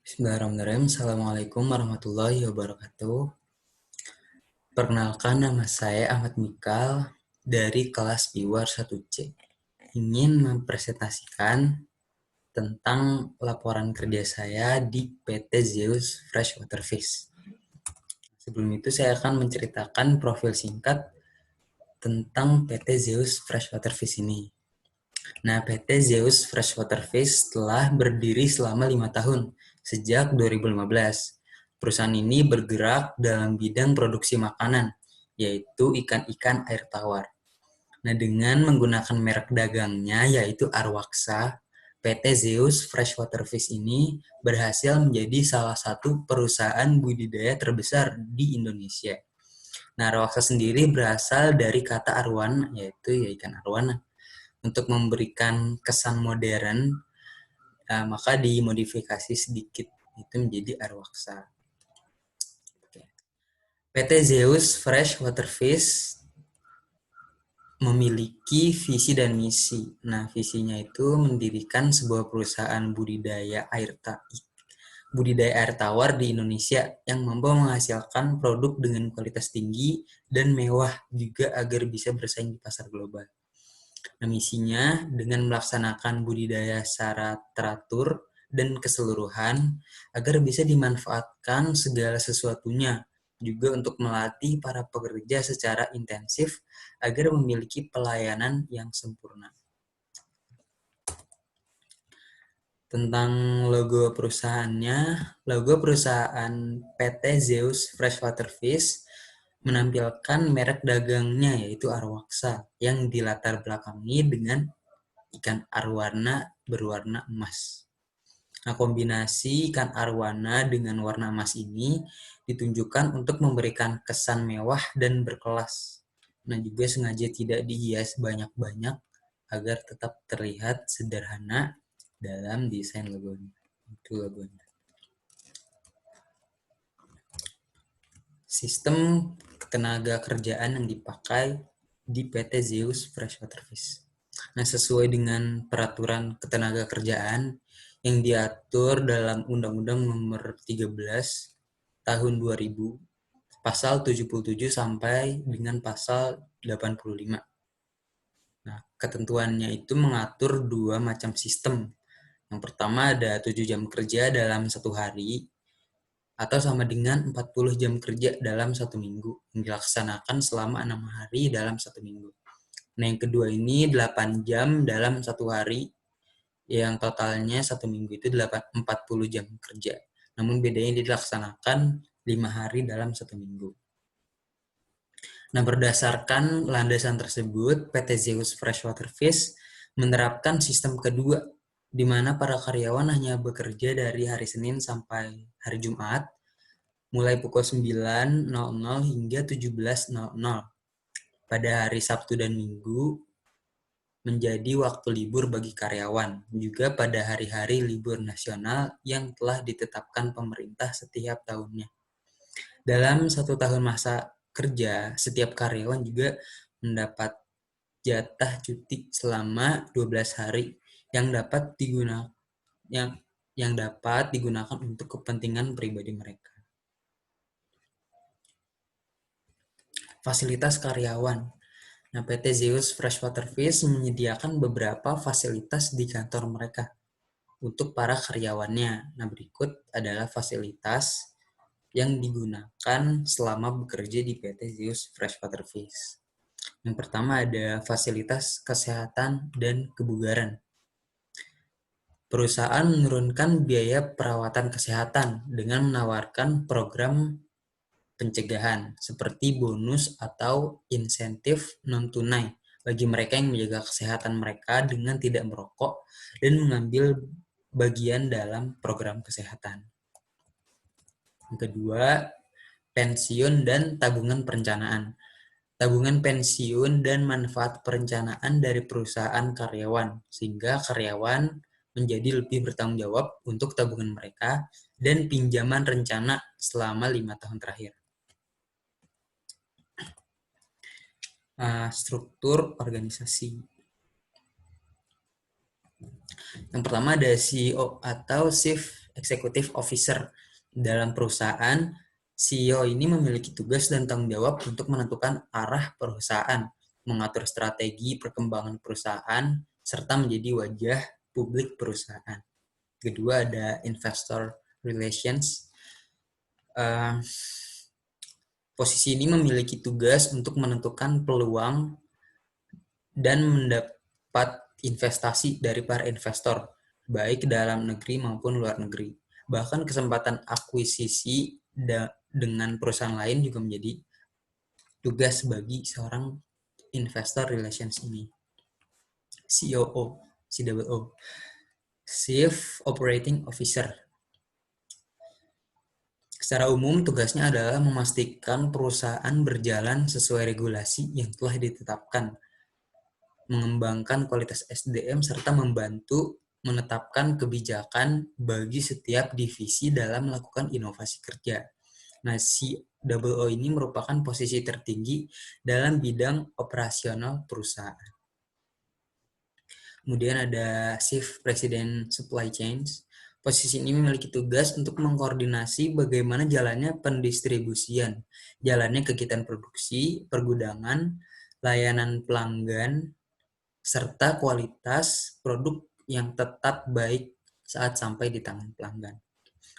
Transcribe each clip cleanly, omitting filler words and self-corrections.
Bismillahirrahmanirrahim. Assalamualaikum warahmatullahi wabarakatuh. Perkenalkan, nama saya Ahmad Mikal dari kelas Piwar 1C. Ingin mempresentasikan tentang laporan kerja saya di PT Zeus Freshwater Fish. Sebelum itu saya akan menceritakan profil singkat tentang PT Zeus Freshwater Fish ini. Nah, PT Zeus Freshwater Fish telah berdiri selama 5 tahun, sejak 2015. Perusahaan ini bergerak dalam bidang produksi makanan, yaitu ikan-ikan air tawar. Nah, dengan menggunakan merek dagangnya, yaitu Arwaksa, PT Zeus Freshwater Fish ini berhasil menjadi salah satu perusahaan budidaya terbesar di Indonesia. Nah, Arwaksa sendiri berasal dari kata arwana, yaitu ikan arwana. Untuk memberikan kesan modern, maka dimodifikasi sedikit itu menjadi Arwaksa. PT Zeus Freshwater Fish memiliki visi dan misi. Nah, visinya itu mendirikan sebuah perusahaan budidaya air tawar di Indonesia yang mampu menghasilkan produk dengan kualitas tinggi dan mewah juga agar bisa bersaing di pasar global. Nah, misinya dengan melaksanakan budidaya secara teratur dan keseluruhan agar bisa dimanfaatkan segala sesuatunya, juga untuk melatih para pekerja secara intensif agar memiliki pelayanan yang sempurna. Tentang logo perusahaannya, logo perusahaan PT Zeus Freshwater Fish menampilkan merek dagangnya yaitu Arwaksa yang dilatar belakangi dengan ikan arwana berwarna emas. Nah, kombinasi ikan arwana dengan warna emas ini ditunjukkan untuk memberikan kesan mewah dan berkelas. Nah, juga sengaja tidak dihias banyak-banyak agar tetap terlihat sederhana dalam desain logonya. Itu logonya. Sistem ketenaga kerjaan yang dipakai di PT Zeus Freshwater Fish. Nah, sesuai dengan peraturan ketenaga kerjaan yang diatur dalam Undang-Undang Nomor 13 Tahun 2000, Pasal 77 sampai dengan Pasal 85. Nah, ketentuannya itu mengatur dua macam sistem. Yang pertama ada 7 jam kerja dalam satu hari, atau sama dengan 40 jam kerja dalam satu minggu, yang dilaksanakan selama 6 hari dalam satu minggu. Nah, yang kedua ini 8 jam dalam satu hari, yang totalnya satu minggu itu 40 jam kerja. Namun bedanya dilaksanakan 5 hari dalam satu minggu. Nah, berdasarkan landasan tersebut, PT Zeus Freshwater Fish menerapkan sistem kedua, di mana para karyawan hanya bekerja dari hari Senin sampai hari Jumat, mulai pukul 9.00 hingga 17.00. Pada hari Sabtu dan Minggu menjadi waktu libur bagi karyawan, juga pada hari-hari libur nasional yang telah ditetapkan pemerintah setiap tahunnya. Dalam satu tahun masa kerja, setiap karyawan juga mendapat jatah cuti selama 12 hari yang dapat digunakan untuk kepentingan pribadi mereka. Fasilitas karyawan. Nah, PT Zeus Freshwater Fish menyediakan beberapa fasilitas di kantor mereka untuk para karyawannya. Nah, berikut adalah fasilitas yang digunakan selama bekerja di PT Zeus Freshwater Fish. Yang pertama ada fasilitas kesehatan dan kebugaran. Perusahaan menurunkan biaya perawatan kesehatan dengan menawarkan program pencegahan seperti bonus atau insentif non-tunai bagi mereka yang menjaga kesehatan mereka dengan tidak merokok dan mengambil bagian dalam program kesehatan. Yang kedua, pensiun dan tabungan perencanaan. Tabungan pensiun dan manfaat perencanaan dari perusahaan karyawan, sehingga karyawan menjadi lebih bertanggung jawab untuk tabungan mereka dan pinjaman rencana selama 5 tahun terakhir. Struktur organisasi. Yang pertama ada CEO atau Chief Executive Officer. Dalam perusahaan, CEO ini memiliki tugas dan tanggung jawab untuk menentukan arah perusahaan, mengatur strategi perkembangan perusahaan, serta menjadi wajah publik perusahaan. Kedua ada Investor Relations. Posisi ini memiliki tugas untuk menentukan peluang dan mendapat investasi dari para investor, baik dalam negeri maupun luar negeri. Bahkan kesempatan akuisisi dengan perusahaan lain juga menjadi tugas bagi seorang investor relations ini. COO, COO, Chief Operating Officer. Secara umum, tugasnya adalah memastikan perusahaan berjalan sesuai regulasi yang telah ditetapkan, mengembangkan kualitas SDM, serta membantu menetapkan kebijakan bagi setiap divisi dalam melakukan inovasi kerja. Nah, COO ini merupakan posisi tertinggi dalam bidang operasional perusahaan. Kemudian ada Chief President Supply Chains. Posisi ini memiliki tugas untuk mengkoordinasi bagaimana jalannya pendistribusian, jalannya kegiatan produksi, pergudangan, layanan pelanggan, serta kualitas produk yang tetap baik saat sampai di tangan pelanggan.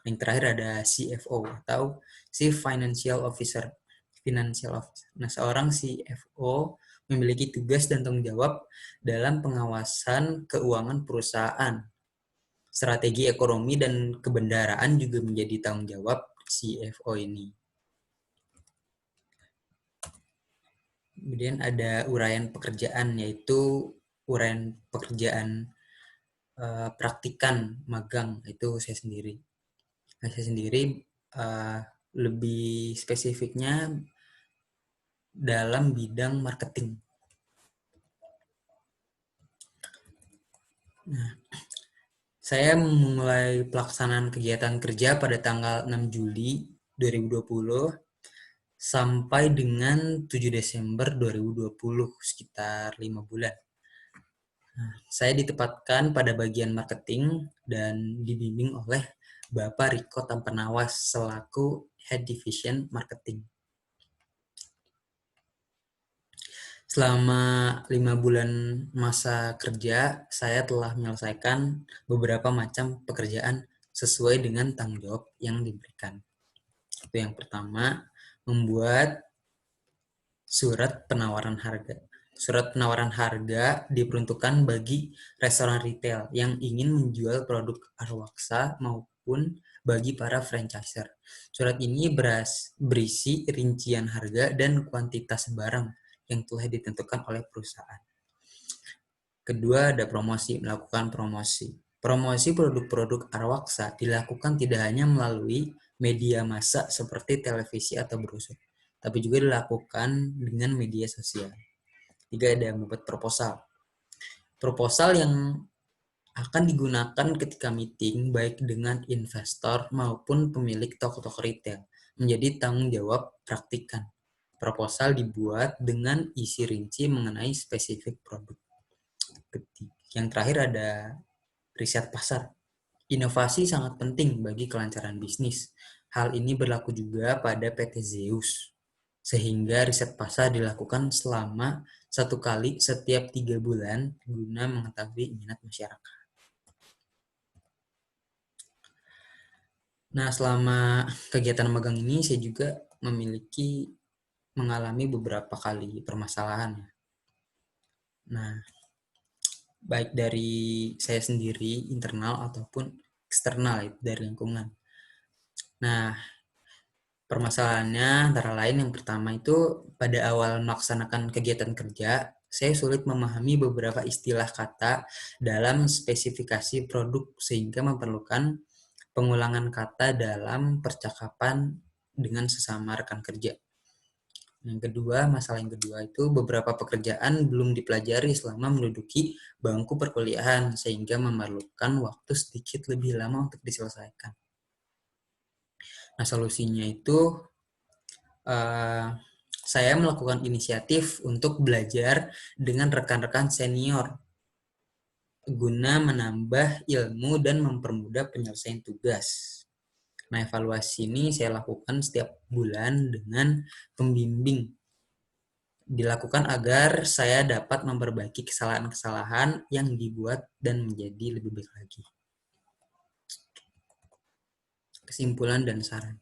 Yang terakhir ada CFO atau Chief Financial Officer. Nah, seorang CFO memiliki tugas dan tanggung jawab dalam pengawasan keuangan perusahaan. Strategi ekonomi dan kebendaraan juga menjadi tanggung jawab CFO ini. Kemudian ada uraian pekerjaan, yaitu uraian pekerjaan praktikan magang, itu saya sendiri. Nah, saya sendiri lebih spesifiknya dalam bidang marketing. Nah, saya memulai pelaksanaan kegiatan kerja pada tanggal 6 Juli 2020 sampai dengan 7 Desember 2020, sekitar 5 bulan. Nah, saya ditempatkan pada bagian marketing dan dibimbing oleh Bapak Riko Tampenawas selaku Head Division Marketing. Selama 5 bulan masa kerja, saya telah menyelesaikan beberapa macam pekerjaan sesuai dengan tanggung jawab yang diberikan. Itu yang pertama, membuat surat penawaran harga. Surat penawaran harga diperuntukkan bagi restoran retail yang ingin menjual produk Arwaksa maupun bagi para franchiser. Surat ini berisi rincian harga dan kuantitas barang yang telah ditentukan oleh perusahaan. Kedua, ada promosi, melakukan promosi. Promosi produk-produk Arwaksa dilakukan tidak hanya melalui media massa seperti televisi atau brosur, tapi juga dilakukan dengan media sosial. Tiga, ada membuat proposal. Proposal yang akan digunakan ketika meeting baik dengan investor maupun pemilik toko-toko retail menjadi tanggung jawab praktikan. Proposal dibuat dengan isi rinci mengenai spesifik produk. Yang terakhir ada riset pasar. Inovasi sangat penting bagi kelancaran bisnis. Hal ini berlaku juga pada PT Zeus, sehingga riset pasar dilakukan selama 1 kali setiap 3 bulan guna mengetahui minat masyarakat. Nah, selama kegiatan magang ini saya juga mengalami beberapa kali permasalahan. Nah, baik dari saya sendiri, internal ataupun eksternal dari lingkungan. Nah, permasalahannya antara lain yang pertama itu pada awal melaksanakan kegiatan kerja, saya sulit memahami beberapa istilah kata dalam spesifikasi produk sehingga memerlukan pengulangan kata dalam percakapan dengan sesama rekan kerja. Masalah yang kedua itu beberapa pekerjaan belum dipelajari selama menduduki bangku perkuliahan sehingga memerlukan waktu sedikit lebih lama untuk diselesaikan. Nah, solusinya itu saya melakukan inisiatif untuk belajar dengan rekan-rekan senior guna menambah ilmu dan mempermudah penyelesaian tugas. Nah, evaluasi ini saya lakukan setiap bulan dengan pembimbing. Dilakukan agar saya dapat memperbaiki kesalahan-kesalahan yang dibuat dan menjadi lebih baik lagi. Kesimpulan dan saran.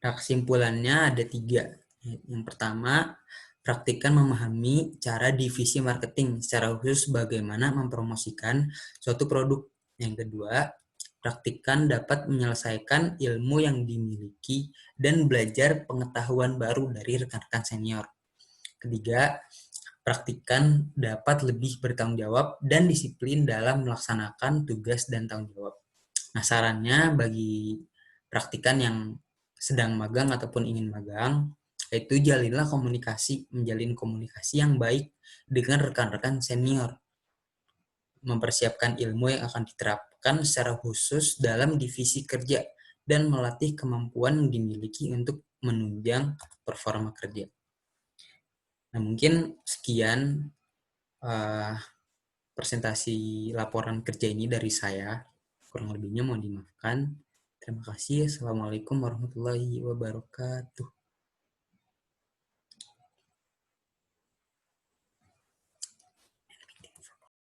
Nah, kesimpulannya ada 3. Yang pertama, praktikkan memahami cara divisi marketing, secara khusus bagaimana mempromosikan suatu produk. Yang kedua, praktikkan dapat menyelesaikan ilmu yang dimiliki dan belajar pengetahuan baru dari rekan-rekan senior. Ketiga, praktikkan dapat lebih bertanggung jawab dan disiplin dalam melaksanakan tugas dan tanggung jawab. Nah, sarannya bagi praktikan yang sedang magang ataupun ingin magang, yaitu menjalin komunikasi yang baik dengan rekan-rekan senior, mempersiapkan ilmu yang akan diterapkan secara khusus dalam divisi kerja, dan melatih kemampuan yang dimiliki untuk menunjang performa kerja. Nah, mungkin sekian presentasi laporan kerja ini dari saya. Kurang lebihnya mohon dimaafkan. Terima kasih. Assalamualaikum warahmatullahi wabarakatuh.